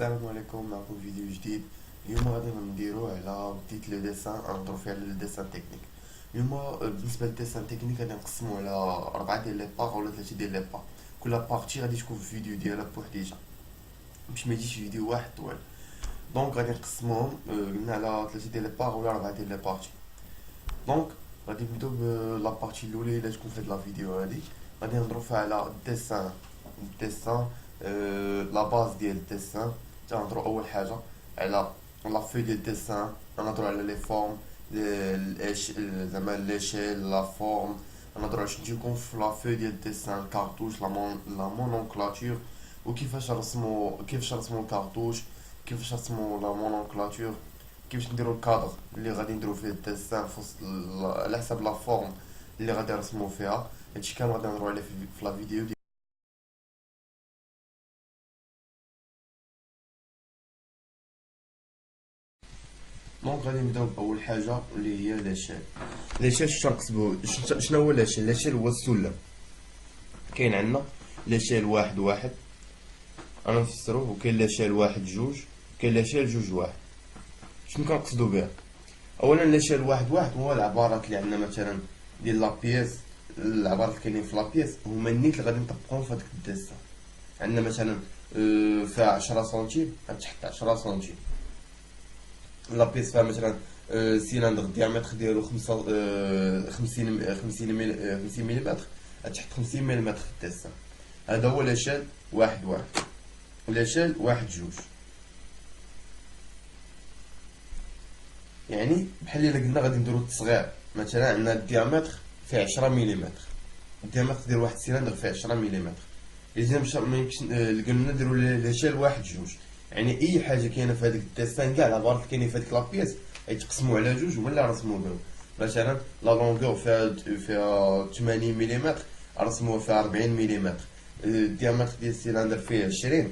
السلام عليكم، معكم فيديو جديد. اليوم غادي نديرو على بديت لو ديسان، غنهضرو فيه على الديسان تكنيك. اليوم بالنسبه للديسان تكنيك غادي نقسمو على 4 ديال لي باغ ولا 3 ديال لي باغ. كل بارتي غادي تكون في فيديو ديالها بوحديتها باش ما يجيش فيديو واحد طويل. دونك غادي نقسموهم، قلنا على 3 ديال لي باغ ولا 4 ديال لي بارتي. دونك غادي نبداو بلا بارتي الاولى اللي تكون في هاد لا فيديو هادي. غادي نهضرو فيها على الديسان لا باز ديال الديسان. تنهضروا اول حاجه على لا في ديال الديسان، نهضروا على لي فورم، زعما ليشيل لا فورم. نهضروا على شنو يكون في لا في ديال الديسان، الكارتوش لا مونونكلاتور، كيفاش نرسمو الكارتوش، كيفاش نرسمو لا مونونكلاتور، كيفاش نديرو الكادر اللي غادي نديرو فيه الديسان في وسط على حساب لا فورم اللي غادي نرسمو فيها. هادشي كامل غادي نهضروا عليه في لا فيديو. دونك غادي نبداو باول حاجه اللي هي لاشيل شنو هو لاشيل هو السلم. كاين عندنا لاشيل واحد انا نفسروه، وكاين لاشيل واحد جوج، كاين لاشيل جوج واحد. شنو كنقصدو بها؟ اولا لاشيل واحد هو العبارات اللي عندنا مثلا ديال لابيس. العبارات اللي كاينين في لابيس هما النيت اللي غادي نطبقوهم في هاديك الديسان. عندنا مثلا فيها 10 سنتيم غتحط 10 سنتيم. لابيس فيها مثلا سيلندر الديامتر ديالو 50 مليمتر، غتحط 50 مليمتر في الديسان. هذا هو لاشيل واحد. لاشيل واحد جوج يعني بحال الا قلنا غادي نديرو التصغير. مثلا عندنا الديامتر فيه 10 مليمتر، الديامتر ديال واحد السيلندر فيه 10 مليمتر. اذا ما يمكنش قلنا نديرو لاشيل واحد جوج، يعني اي حاجه كاينه في هذيك الديسان، كاع العبارات اللي كاينين في هذيك لابيس يتقسموا على جوج ولا رسموا بهم. مثلا لا لونغور فيها 80 مليمتر، رسموها فيها 40 مليمتر. الديامتر ديال السيلندر فيه 20،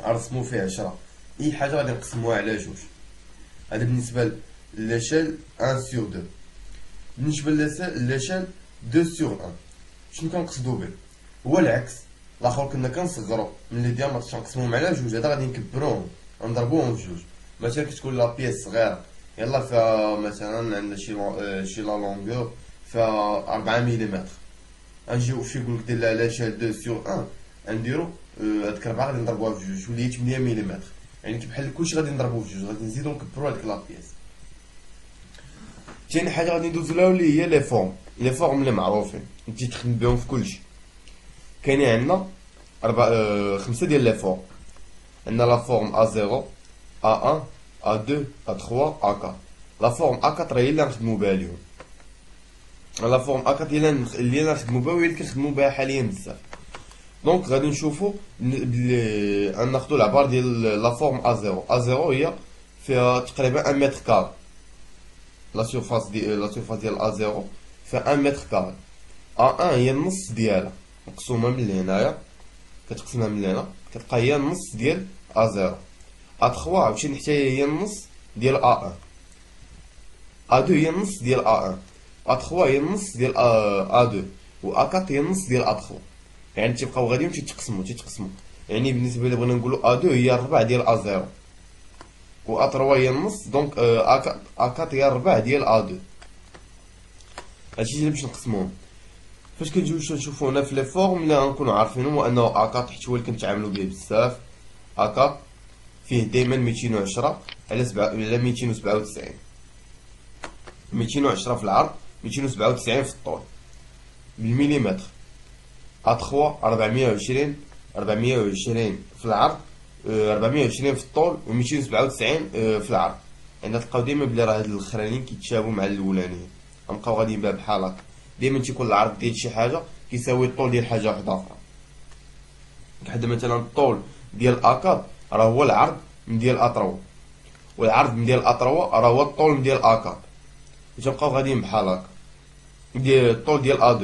رسموا فيه 10. اي حاجه غادي نقسموها على جوج. هذا بالنسبه للاشيل 1 سور 2. بالنسبه للاشيل 2 سور 1 شنو كنقصدو به؟ هو العكس. الاخر كنا كنصغرو من لي ديامتر كنقسموهم على جوج، هذا غادي نكبروهم نضربوهم في جوج. مثلا كتكون لا بيس صغيره يلا فيها مثلا عندنا شي لا لونغور فيها 4 مليمتر، غنجيو شي يقولك دير لها لاشيل 2 سور 1، غنديرو هاديك 4 غادي نضربوها في جوج وليت 8 مليمتر. يعني بحال كلشي غادي نضربوه في جوج، غادي نزيدو نكبرو هاديك لا بيس. ثاني حاجه غادي ندوزو لها اللي هي لي فورم اللي معروفين انت تخدم بهم في كلشي. كاينين عندنا 5 ديال لي فورم. عندنا لا فورم A0، A1، A2، A3، A4. لا فورم A4 هي اللي نخدمو بها اليوم. لا فورم A4 هي اللي نخدمو بها، وهي اللي كنخدمو بها حاليا بزاف. دونك غادي نشوفو ناخدو العبار ديال لا فورم A0. A0 هي فيها تقريبا 1 متر كاري. لا سيرفاس ديال A0 فيها 1 متر كاري. A1 هي النص ديالها مقسومه من هنايا، كتقسمها من هنا كتبقى هي النص ديال A0. A3 عاوتاني حتى هي النص ديال A1. A2 هي النص ديال A1. A3 هي النص ديال A2، و A4 هي النص ديال A3. يعني تيبقاو غاديين تيتقسموا. يعني بالنسبه اللي بغينا نقولوا A2 هي الربع ديال A0، و A3 هي النص. دونك A4 هي الربع ديال A2. هادشي اللي باش نقسموهم. فاش كنجيو نشوفو هنا في لي فورم اللي غنكونو عارفينهم، هو انه A4 حيت هو اللي كنتعاملو به بزاف. A4 فيه دايما 210 على 297، 210 في العرض 297 في الطول بالمليمتر. A3 420 في العرض، 420 في الطول، و 297 في العرض. يعني تلقاو ديما بلي راه هاد الاخرانيين كيتشابهوا مع الاولانيين، غنبقاو غاديين بها بحال هكا. ديما تيكون العرض ديال شي حاجه كيساوي الطول ديال حاجه وحده اخرى. كحد مثلا الطول ديال A4 راه هو العرض من ديال A3، والعرض من ديال A3 راه هو الطول من ديال A4. تنبقاو غاديين بحال هكا. ديال الطول ديال A2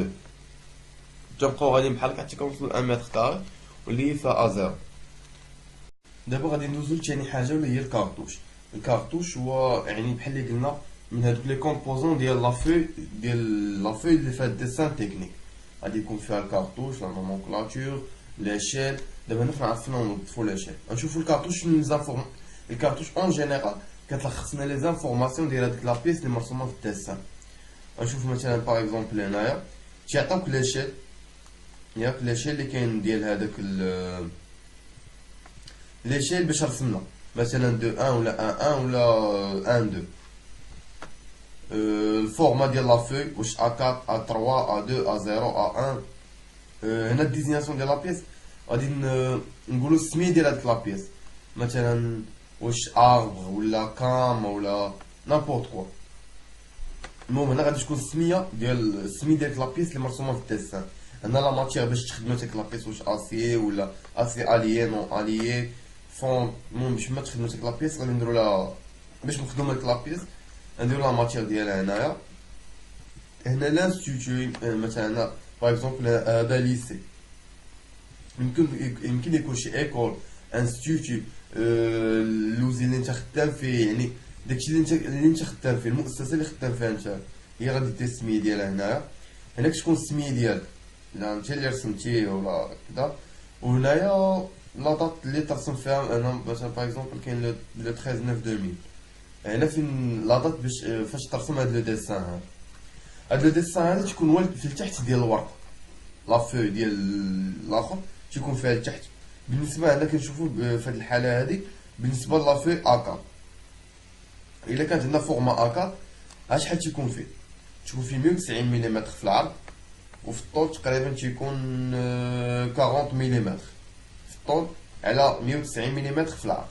تنبقاو غاديين بحال هكا حتى كنوصلو ل 1 متر كاري واللي هي فيها A0. دابا غادي ندوزو لثاني حاجه واللي هي الكارتوش هو يعني بحال اللي قلنا من هادوك لي كومبوزون ديال لافوي اللي فيها الديسان تكنيك. غادي يكون فيها الكارتوش، لا نومونكلاتور، لاشيل. دابا هنا فين عرفنا نوظفو لاشيل، غنشوفو الكارتوش شنو ليزانفورم. الكارتوش اون جينيرال كتلخص لنا لي زانفورماسيون ديال هاديك لابيس اللي مرسومه في الديسان. غنشوفو مثلا باغ اكزومبل هنايا تيعطيوك لاشيل، ياك لاشيل اللي كاين ديال هذاك لاشيل باش رسمنا مثلا دو ان ولا ان ولا ان دو. الفورما ديال لا فوي واش A4 A3 A2 A0 A1. هنا الديزيناسيون ديال لابيس غادي نقولو السميه ديال هاديك لابيس، مثلا واش اربغ ولا كام ولا نابورت كوا. المهم هنا غادي تكون السميه ديال لابيس اللي مرسومه في الديسان. هنا لا ماتيغ باش تخدمو هاديك لابيس واش اسي ولا اسي اليي نون اليي فون. المهم باش ما تخدمو هاديك لابيس غادي نديرو لها باش نخدمو هاديك لابيس نديرو لا ماتيغ ديالها هنايا. هنا لانستيتوي مثلا هنا باغ اكزومبل هذا ليسي، يمكن يكون شي ايكول انستيتوي. اللوزي اللي انت خدام فيه يعني داكشي اللي انت خدام فيه، المؤسسه اللي خدام فيها انت هي غادي دير السميه ديالها هنايا. هنا كتكون السميه ديالك الا انت اللي رسمتيه ولا كذا. وهنايا لا دات اللي ترسم فيها. انا مثلا باغ اكزومبل كاين لو 13 9 2000. هنا فين لا دات باش فاش ترسم هاد لو ديسان هذا. هاد لو ديسان هذا تيكون هو في التحت ديال الورق، لا فوي ديال الاخر تيكون فيها التحت. بالنسبه هنا كنشوفو في هاد الحاله هادي بالنسبه لا فوي A4 الا كانت عندنا فورما A4 شحال تيكون فيه؟ تيكون فيه 190 ملم في العرض، وفي الطول تقريبا تيكون 40 ملم في الطول على 190 ملم في العرض.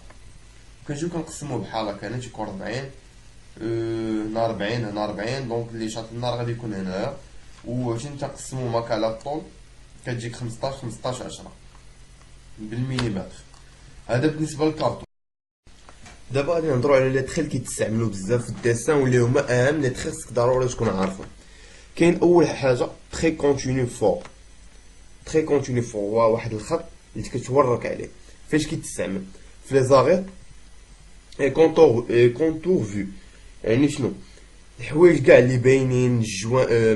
كنجيو كنقسموه بحال هكا، هنا تيكون 40 هنا 40 هنا 40، دونك اللي شاط النار غادي يكون هنايا. وعشان تنقسمو ماك على الطول كتجيك 15 10 بالمليمتر. هذا بالنسبه للكارطون. دابا غادي نهضروا على لي تخي اللي كيتستعملوا بزاف في الديسان واللي هما اهم لي تخي خصك ضروري تكون عارفهم. كاين اول حاجه تخي كونتينيو فور. تخي كونتينيو فور هو واحد الخط اللي كتورك عليه. فاش كيتستعمل؟ في لي زاغيط كونتور فيو. يعني شنو؟ الحوايج كاع اللي باينين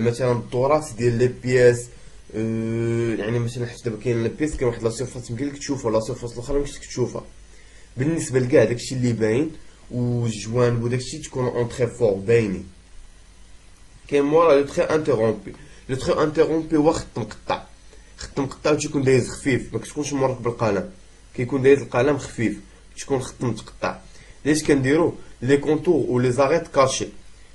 مثلا التراث ديال لي بياس. يعني مثلا حيت دابا كاين لي بياس كاين واحد لا سيرفاس يمكن لك تشوفها، لا سيرفاس الاخرى ميمكنش تشوفها. بالنسبه لكاع داكشي اللي باين والجوانب وداكشي تكون اون تري فور باينين. كاين مورا لو تري انترومبي. لو تري انترومبي هو خط مقطع. خط مقطع تيكون دايز خفيف، ما كتكونش مورك بالقلم، كيكون دايز القلم خفيف، تكون خط متقطع. علاش كنديرو لي كونتور و لي زاريت كاشي؟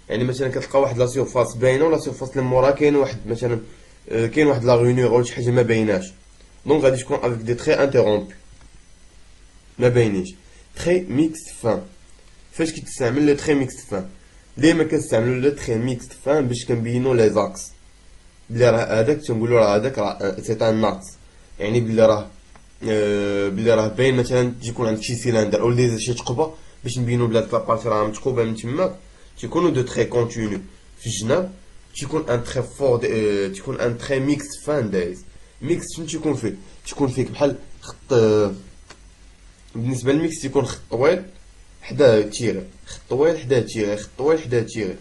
يعني مثلا كتلقى واحد لا سيرفاس باينه ولا سيرفاس اللي مورا كاين واحد مثلا كاين واحد لا غونيور ولا شي حاجه ما بايناش، دونك غادي تكون افيك دي تري انترومبي ما باينينش. تري ميكس فان. فاش كيتستعمل لو تري ميكس فان؟ ديما كنستعملو لو تري ميكس فان باش كنبينو لي زاكس بلي راه هذاك تنقولو راه هذاك راه سي ان ناكس، يعني بلي راه باين. مثلا تيكون عندك شي سيلندر او دير شي تقبه باش نبينو بلي هاد لابارتي راه متقوبه من تما، تيكونوا دو تري كونتينيو. في الجناب تيكون ان تري فور تيكون ان تري ميكس فان دايز. ميكس شنو تيكون فيه؟ تيكون فيك بحال خط. بالنسبه للميكس تيكون خط طويل حداه تيري، خط طويل حداه تيري، خط طويل حداه تيري،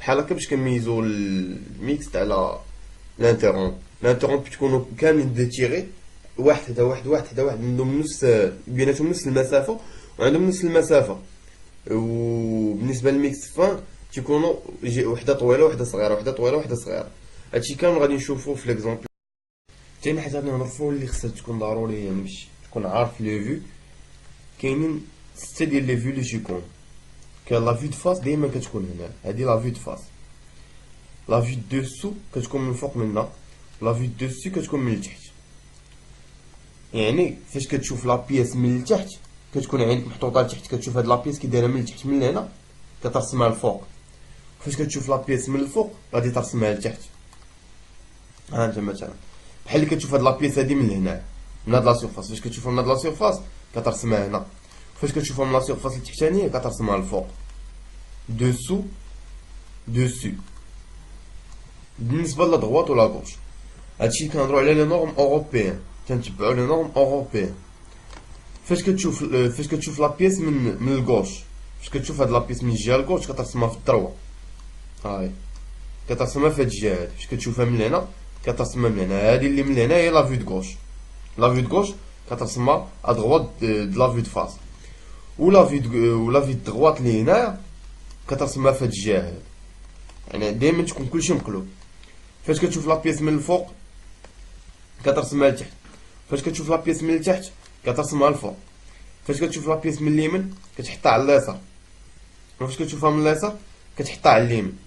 بحال هكا باش كنميزو الميكس تاع لانترومب تكونوا كاملين دي تيري، واحد حدا واحد واحد حدا واحد عندهم نفس بيناتهم نفس المسافه وعندهم نفس المسافه. وبالنسبه للميكس فان تيكونوا وحده طويله وحده صغيره، وحده طويله وحده صغيره. هادشي كامل غادي نشوفوه في ليكزومبل. ثاني حاجه غادي نعرفو اللي خصها تكون ضروري، يعني باش تكون عارف لي فيو. كاينين 6 ديال لي فيو اللي تيكون. كاين لا فيو دو فاس ديما كتكون هنا، هادي لا فيو دو فاس. لا فيو دو دسو كتكون من الفوق منا، لا فيو دو دسو كتكون من التحت. يعني فاش كتشوف لا بياس من التحت كتكون عينك محطوطه لتحت، كتشوف هاد لا بياس كي دايره من التحت من هنا كترسمها الفوق. فاش كتشوف لا بياس من الفوق غادي ترسمها لتحت. ها انت مثلا بحال اللي كتشوف هاد لا بياس هادي من هنا من هاد لا سيرفاس، فاش كتشوفها من هاد لا سيرفاس كترسمها هنا، فاش كتشوفها من لا سيرفاس التحتانيه كترسمها الفوق. دوسو دوسو. بالنسبه لا دغوات ولا غوش هادشي كنهضروا على لي نورم اوروبيان، تنتبعوا لي نورم اوروبيان. فاش كتشوف لا بياس من الغوش، فاش كتشوف هاد لا بياس من الجهه الغوش كترسمها في الدروه، هاي كترسمها في هاد الجهه هادي. فاش كتشوفها من هنا كترسمها من هنا، هادي اللي من هنا هي لا فيو دو غوش. لا فيو دو غوش كترسمها ادغوات د لا فيو دو فاس، ولا فيو دو غوات اللي هنايا كترسمها في هاد الجهه هادي. يعني دايما تكون كلشي مقلوب. فاش كتشوف لا بيس من الفوق كترسمها لتحت، فاش كتشوف لا بيس من التحت كترسمها للفوق، فاش كتشوف لا بيس من اليمين كتحطها على اليسار، وفاش كتشوفها من اليسار كتحطها على اليمين.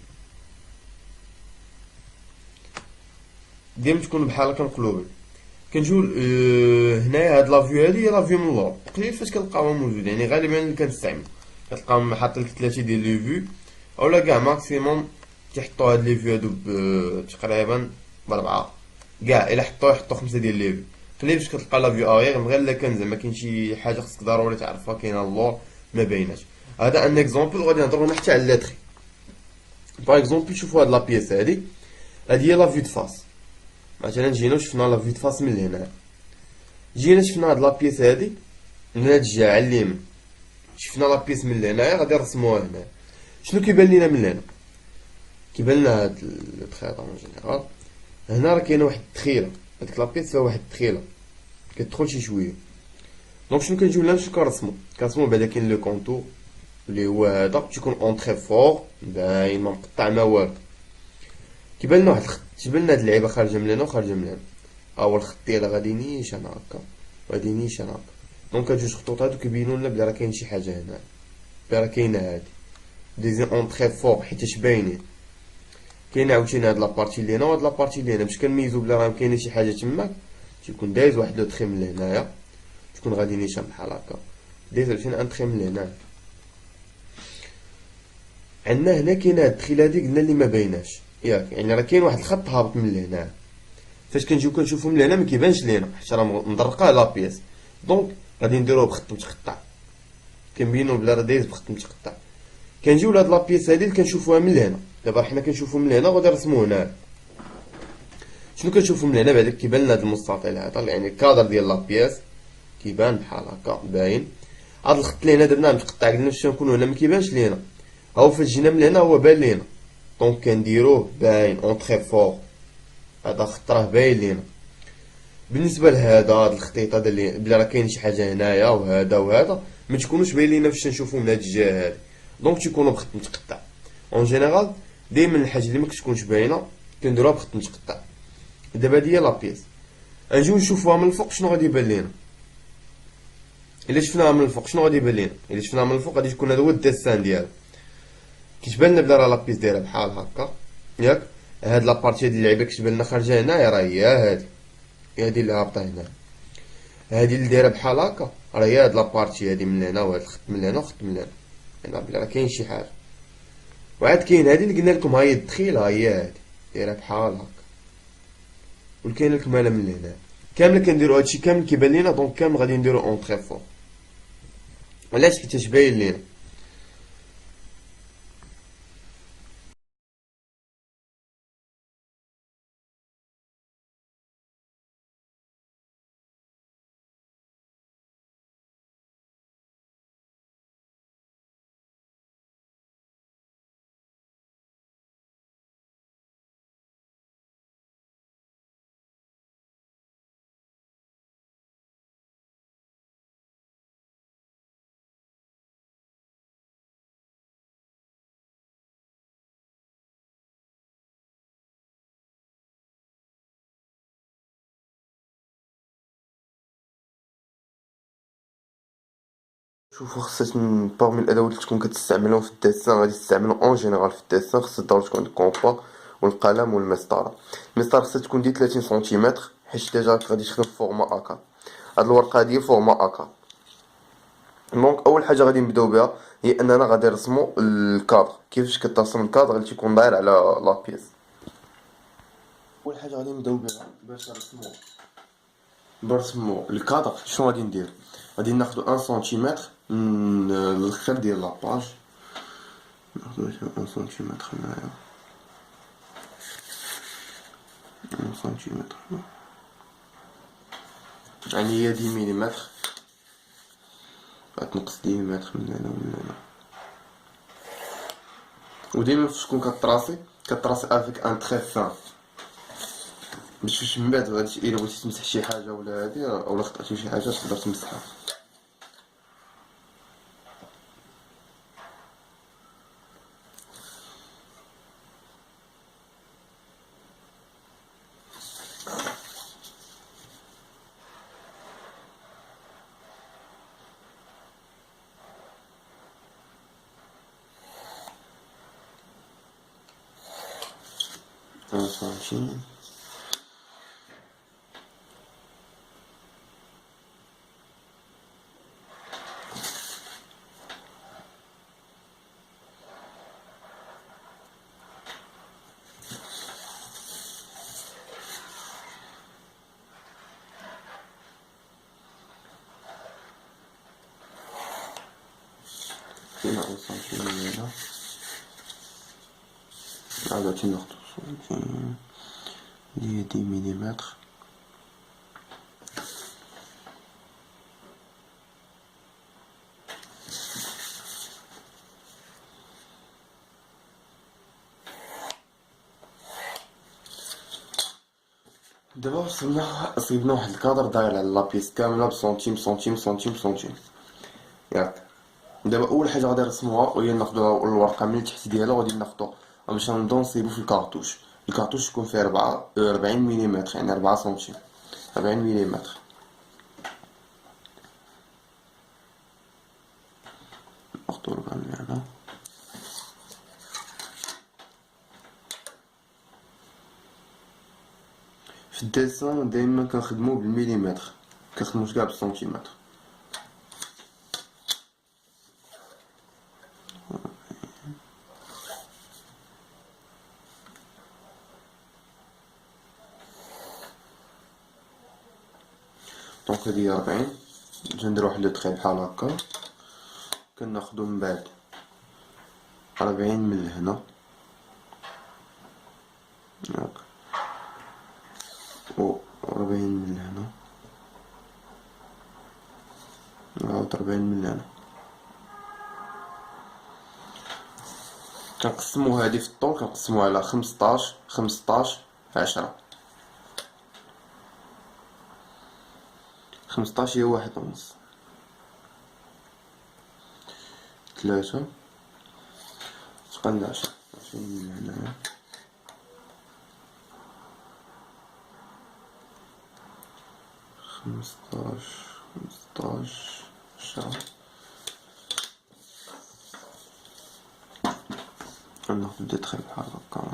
ديما تكون بحال هكا مقلوبين. كنجيو هنايا هاد لافيو هادي هي لافيو من اللور، قليل فاش كنلقاوها موجودة، يعني غالبا اللي كنستعمل كتلقاهم حاطين لك 3 ديال لي فيو، اولا كاع ماكسيموم تيحطو هاد لي فيو هادو تقريبا بربعة، كاع الا يحطو 5 ديال لي فيو. قليل فاش كتلقى لافيو اغيغ، غير الا كان زعما كاين شي حاجة خصك ضروري تعرفها كاينة اللور ما بايناش. هذا ان اكزومبل، وغادي نهضرو هنا حتى على لاتري. باغ اكزومبل شوفو هاد لا بيس هادي، هادي هي لا فيو دو فاس. مثلا جينا وشفنا لا فيو دو فاس من هنا، جينا شفنا هاد لا بيس هادي من هاد الجهة على اليمين، شفنا لا بيس من هنايا غادي نرسموها هنا. شنو كيبان لينا من هنا؟ كيبان لنا هاد التخيط اون جينيرال، هنا راه كاينه واحد التخيله، هاديك لا بيس فيها واحد التخيله كتدخل شي شويه. دونك شنو كنجيو هنا باش كنرسمو بعدا كاين لو كونتور اللي هو هذا تيكون اونطري فور باين ما مقطع ما والو. كيبان لنا واحد الخط، تيبان لنا هاد اللعيبه خارجه من هنا وخارجه من هنا، ها هو الخط ديالها غادي نيشان هكا وغادي نيشان هكا. دونك هاد جوج خطوط هادو كيبينو لنا بلي راه كاين شي حاجه هنا، بلي راه كاينه هادي دي اونطري فور حيتاش باينين. كاين عاوتاني هاد لابارتي اللي هنا وهاد لابارتي اللي هنا، باش كنميزو بلا راه كاينه شي حاجه تماك تيكون دايز واحد لو تخي من لهنايا، تكون غادي نيشان بحال هكا دايز عاوتاني ان تخي من لهنا. عندنا هنا كاينه هاد التخيله هادي قلنا اللي ما بايناش ياك، يعني راه كاين واحد الخط هابط من لهنا. فاش كنجيو كنشوفو من لهنا ما كيبانش لينا حيت راه مدرقه لا بيس، دونك غادي نديروه بخط متقطع، كنبينو بلا راه دايز بخط متقطع. كنجيو لهاد لا بيس هادي اللي كنشوفوها من لهنا، دابا حنا كنشوفو من هنا وغادي نرسمو هنا. شنو كنشوفو من هنا بعدا؟ كيبان لنا هاد المستطيل هذا، يعني الكادر ديال لا بيس كيبان بحال هكا باين. هاد الخط اللي هنا درناه متقطع قلنا فاش نكونو هنا ما كيبانش لينا، ها هو فاش جينا من هنا هو بان لينا، دونك كنديروه باين اونطري فور، هذا خط راه باين لينا. بالنسبه لهذا هاد الخطيط هذا اللي بلا راه كاين شي حاجه هنايا وهذا وهذا ما تكونوش باين لينا فاش نشوفو من هاد الجهه هادي، دونك تيكونوا بخط متقطع. اون جينيرال دائما الحاجه اللي ما كتكونش باينه كنديروها بخط متقطع. دابا هادي هي لا بيس، نجيو نشوفوها من الفوق شنو غادي يبان لينا. الا شفناها من الفوق شنو غادي يبان لينا؟ الا شفناها من الفوق غادي تكون هذا هو الدسان ديالها، كتبان لنا بلا راه لا بيس دايره بحال هكا ياك. هاد لابارتي هاد اللعيبه كتبان لنا خارجه هنايا راه هي هادي اللي هابطه هنا، هادي اللي دايره بحال هكا راه هي هاد لابارتي هادي من هنا، وهاد الخط من هنا وخط من هنا، يعني بلا راه كاين شي حاجه. وعاد كاين هادي اللي قلنا لكم ها هي الدخيله، ها هي هادي دايره بحال هكا، والكاين لكم هنا من هنا. كامل كنديرو هادشي كامل كيبان لينا، دونك كامل غادي نديرو اونطري فور. علاش؟ حيتاش باين لينا. شوفوا خاصك باغمي الادوات اللي تكون كتستعملهم في الدسان غادي تستعملو اون جينيرال في الدسان، خاص ضروري تكون عندك كومبا والقلم والمسطره. المسطره خاصها تكون ديال 30 سنتيمتر حيت ديجا غادي تخدم في فورما اكا. هاد الورقه هادي فورما اكا. دونك اول حاجه غادي نبداو بها هي اننا غادي نرسمو الكادر. كيفاش كترسم الكادر اللي تيكون داير على لا بيس؟ اول حاجه غادي نبداو بها باش نرسمو الكادر. شنو غادي ندير؟ غادي ناخدو 1 سنتيمتر من الخير ديال لاباج، ناخدو 1 سنتيمتر هنايا، 1 سنتيمتر هنا، يعني هي 10 مليمتر، غتنقص 10 مليمتر من هنا ومن هنا. وديما فاش تكون كتراسي افيك ان تخي فان، باش من بعد غادي الا بغيتي تمسح شي حاجه ولا هادي ولا خطأتي شي حاجه تقدر تمسحها. فهمتي. هنا سنتيم هنا عاد ناخدو سنتيم اللي هي 10 مليمتر. دابا وصلنا صيبنا واحد الكادر داير على لابيس كامله بسنتيم سنتيم سنتيم سنتيم ياك. دابا اول حاجه غادي نرسموها وهي ناخدو الورقه من التحت ديالها وغادي ناخدو باش نبداو نصيبو في الكارطوش. الكارطوش تكون فيه 40 مليمتر يعني 4 سنتيم 40 مليمتر. ناخدو 4 هنا. في الديسان دايما كنخدمو بالمليمتر كنخدموش كاع بالسنتيمتر. دونك هادي هي 40. نجي ندير واحد لو تخي بحال هكا كناخدو من بعد 40 من لهنا ياك و 40 من لهنا وعاود 40 من لهنا. كنقسمو هادي في الطول كنقسمو على 15 15 10. 15 هي 1.5 3 تقل 10 من هنايا 15 15 10. ناخدو دي تخي بحال هكا.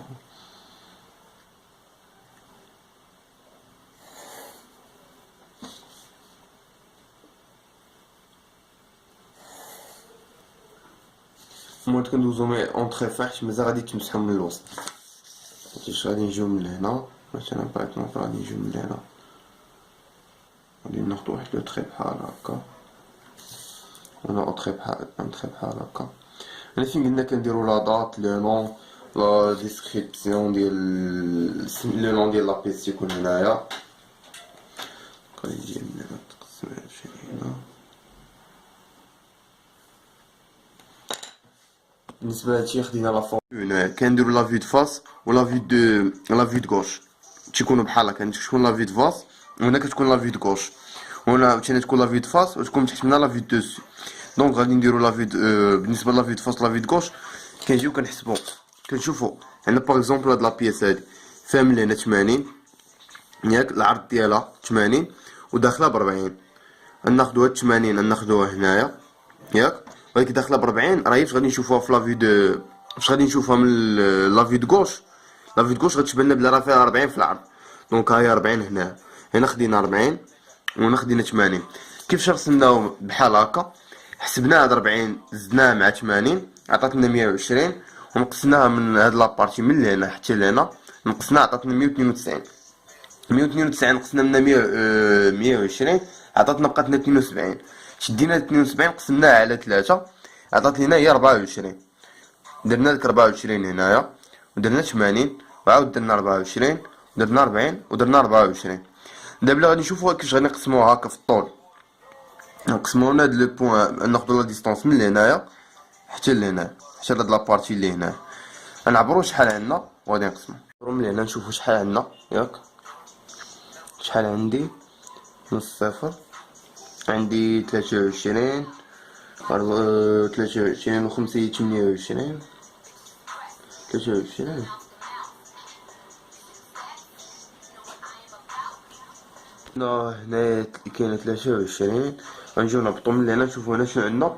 المهم كندوزو اون تخي فاحش مازال غادي تمسحو من الوسط. باش غادي نجيو من لهنا مثلا باغ اكزومبل غادي نجيو من لهنا غادي ناخدو واحد لو تخي بحال هكا هنا او تخي بحال هكا. انا فين قلنا كنديرو لا دات لو نون لا ديسكريبسيون ديال لو نون ديال لابيس يكون هنايا. غادي نجي من هنا تقسم هادشي هنا. بالنسبه لهادشي خدينا لا فورم كنديرو لا في دو فاس ولا في دو غوش تيكونوا بحال هكا. تكون لا في دو فاس وهنا كتكون لا في دو غوش وهنا عاوتاني تكون لا في دو فاس وتكون تحت منها لا في دو دوسي. دونك غادي نديرو لا في بالنسبه لا في دو فاس لا في دو غوش كنجيو كنحسبو كنشوفو عندنا باغ اكزومبل هاد لا بيس هادي فيها من هنا 80 ياك العرض ديالها 80 وداخله ب40. ناخدو هاد 80 ناخدوها هنايا ياك ولكن داخله ب40 راهي فاش غادي نشوفوها في لافي دو فاش غادي نشوفها من لافي دو غوش لافي دو غوش غتبان لنا بلي راه فيها 40 في العرض. دونك هاهي 40 هنا خدينا 40 وهنا خدينا 80. كيفاش رسمناهم بحال هكا حسبنا هاد 40 زدناها مع 80 عطاتنا 120 ونقصناها من هاد لابارتي من لهنا حتى لهنا نقصناها عطاتنا 192. 192 نقصنا منها 120 عطاتنا بقاتنا 72. شدينا 72 قسمناها على 3 عطات لينا هي 24. درنا ديك 24 هنايا ودرنا 80 وعاود درنا 24 درنا 40 ودرنا 24. دابا غادي نشوفوا كيفاش غادي نقسموها هكا في الطول. نقسمو هاد لو بوين ناخدو لا ديستونس من لهنايا حتى لهنا حتى لهاد لابارتي اللي هنا نعبرو شحال عندنا وغادي نقسمو من هنا نشوفو شحال عندنا ياك. شحال عندي؟ نص صفر، عندي 23 23 و500 28 23. هنايا كاينه 23. غنجيو نهبطو من هنا نشوفو هنا شنو عندنا.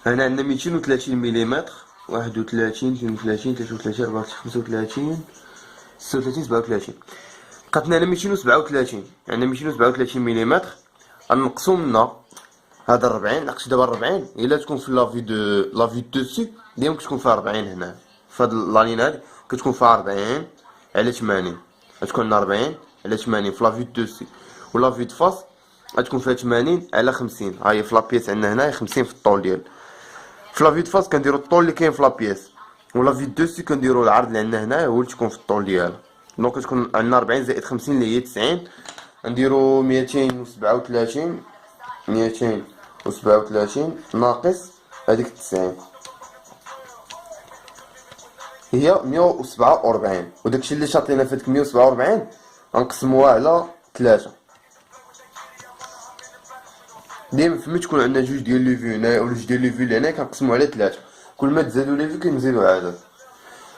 هنا عندنا 230 مليمتر، 31 32 33 34 35 36 37. بقاتنا هنا 237. عندنا 237 مليمتر. غنقصو منا هذا 40. لقيت دابا 40 الا تكون في لافي دوسي ديما كتكون فيها 40. هنا في هاد لالين هادي كتكون فيها 40 على 80. غتكون عندنا 40 على 80 في لافي دوسي، ولافي دو فاس غتكون فيها 80 على 50. ها هي في لابيس عندنا هنايا 50 في الطول ديال. في لافي دو فاس كنديرو الطول اللي كاين في لابيس، ولافي دوسي كنديرو العرض اللي عندنا هنايا هو اللي تكون في الطول ديالها. دونك كتكون عندنا 40 زائد 50 اللي هي 90. نديرو 237 237 ناقص هذيك 90 هي 147. وداكشي اللي شاطينا في هاديك 147 غنقسموها على 3. ديما فملي تكون عندنا جوج ديال لي في هنايا ولا جوج ديال لي في لهنا كنقسمو على 3. كل ما تزادو لي في كنزيدو عدد.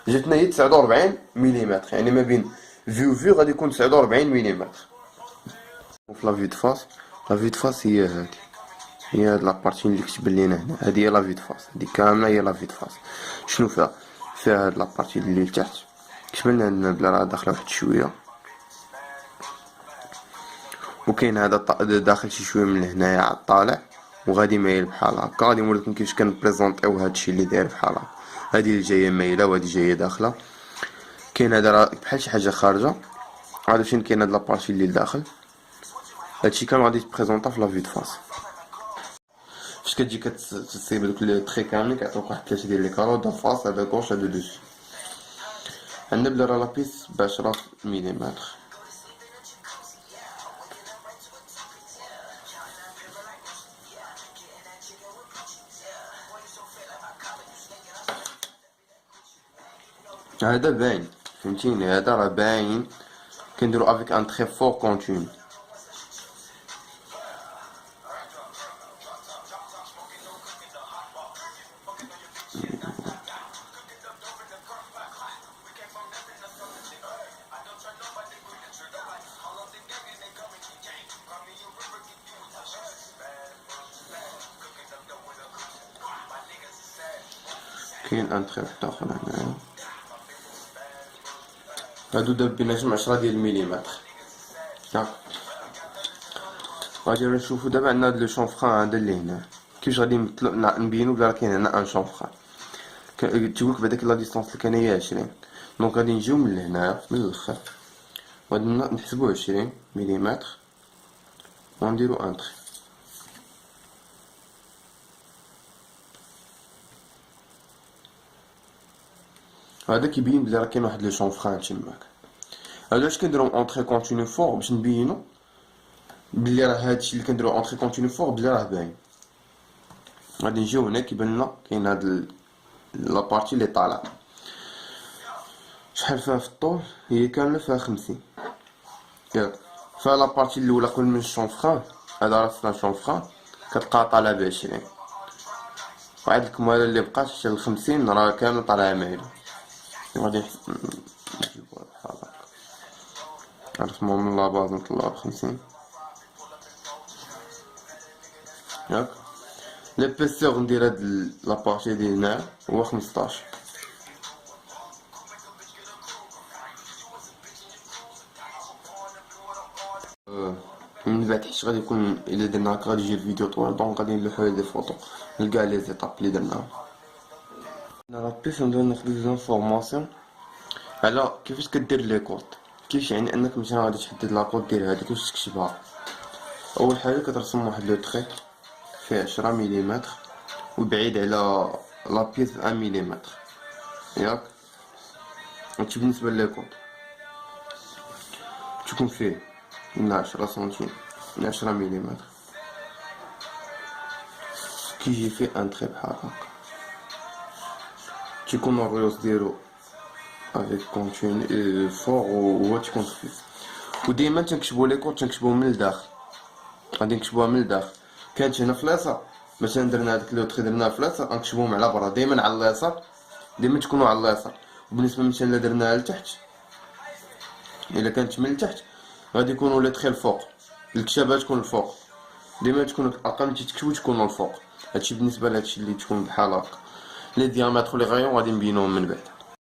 جاتنا هي 49 مليمتر، يعني ما بين في و في غادي يكون 49 مليمتر. وفي لافي دو فاس، لافي دو فاس هي هادي، هي هاد لابارتي اللي كتبان لينا هنا. هادي هي لافي دو فاس، هادي كامله هي لافي دو فاس. شنو فيها؟ فيها هاد لابارتي اللي لتحت كتبان لنا بلا راه داخله واحد شويه، وكاين هذا داخل شي شويه من هنايا على الطالع، وغادي مايل بحال هكا. غادي نوريكم كيفاش كنبريزونطيو هادشي اللي داير بحال هكا. هادي اللي جايه مايله وهادي جايه داخله. كاين هذا راه بحال شي حاجه خارجه. عاد فين كاين هاد لابارتي اللي لداخل. هادشي كامل غادي يتبريزونطا في لافي دو فاس. فاش كتجي كتصيب دوك لي تري كاملين كيعطيوك واحد 3 ديال لي كارو، دا فاس هذا كوش هذا دوسي. عندنا بلا راه لابيس ب10 مليمتر. هذا باين فهمتيني، هذا راه باين. كنديرو افيك ان تري فور كونتينيو. كاين ان تري واحد هنايا. هادو داب بيناتهم 10 ديال المليمتر. غادي نشوفو دابا عندنا هاد لو شونفران هذا اللي هنا كيفاش غادي نبينو بلا راه كاين هنا ان شونفران. تيقولك بهداك لا ديستونس اللي كان هي 20. دونك غادي نجيو من هنا من الاخر وغادي نحسبو 20 مليمتر ونديرو ان تري. هذا كيبين بلي راه كاين واحد لو شونفران تماك. علاش كنديرو اونطري كونتينيو فور؟ باش نبينو بلي راه هادشي اللي كنديرو اونطري كونتينيو فور بلي راه باين. غادي نجيو هنا كيبان لنا كاين هاد لابارتي اللي طالعه. شحال فيها في الطول؟ هي كامله فيها 50 ياك. فيها لابارتي الاولى قبل من الشونفران، هذا راه سنا شونفران كتلقاها طالعه ب20. وعاد الكماله اللي بقات حتى ل50 راه كامله طالعه مايله. غادي نجيبوها بحال هكا. عرفنا من لاباز نطلعو ب50 ياك. ليبيسور ندير هاد لابارتي ديال هنا هو 15. من بعد حيت غادي يكون الا درنا هكا غادي يجي الفيديو طوال، دونك غادي نلوحو دي فوطو لكاع لي زيتاب اللي درناهم. انا رابيس ندير ناخد دي انفورماسيون على كيفاش كدير لي كود. كيفاش يعني انك مثلا غادي تحدد لاكود ديال هادي كيفاش تكتبها. اول حاجه كترسم واحد لو تري فيه 10 مليمتر وبعيد على لابيس 1 مليمتر ياك. هادشي بالنسبه لي كود تكون فيه من 10 سنتيم من 10 مليمتر. كيجي فيه ان تري بحال هكا تيكون الريوس ديالو افيك كونتينيو فور وهو تيكون خفيف. وديما تنكتبو لي كود تنكتبوهم من الداخل، غادي نكتبوها من الداخل. كانت هنا في اليسار مثلا درنا هاديك لو تخي درناها في اليسار غنكتبوهم على برا ديما على اليسار، ديما تكونوا على اليسار. وبالنسبه مثلا الا درناها لتحت، الا كانت من التحت غادي يكونوا لي تخي الفوق، الكتابه تكون الفوق، ديما تكون الارقام اللي تكتبوا تكونوا الفوق. هادشي بالنسبه لهادشي اللي تكون بحال هكا. لي دياماتر لي غايون غادي نبينوهم من بعد.